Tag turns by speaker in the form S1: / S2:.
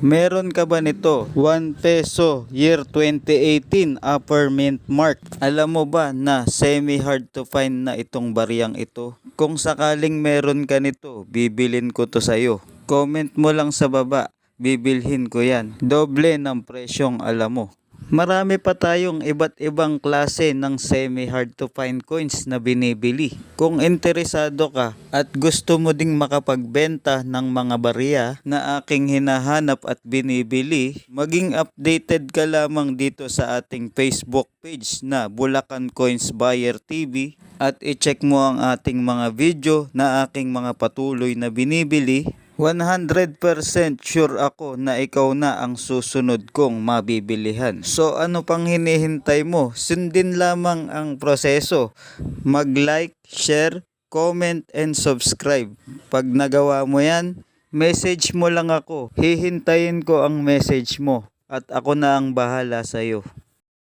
S1: Meron ka ba nito? 1 peso, year 2018, upper mint mark. Alam mo ba na semi hard to find na itong bariyang ito? Kung sakaling meron ka nito, bibilin ko to sa'yo. Comment mo lang sa baba, bibilhin ko yan. Doble ng presyong alam mo. Marami pa tayong iba't ibang klase ng semi-hard to find coins na binibili. Kung interesado ka at gusto mo ding makapagbenta ng mga barya na aking hinahanap at binibili, maging updated ka lamang dito sa ating Facebook page na Bulacan Coins Buyer TV at i-check mo ang ating mga video na aking mga patuloy na binibili. 100% sure ako na ikaw na ang susunod kong mabibilihan. So ano pang hinihintay mo? Sundin lamang ang proseso. Mag-like, share, comment, and subscribe. Pag nagawa mo yan, message mo lang ako. Hihintayin ko ang message mo at ako na ang bahala sa'yo.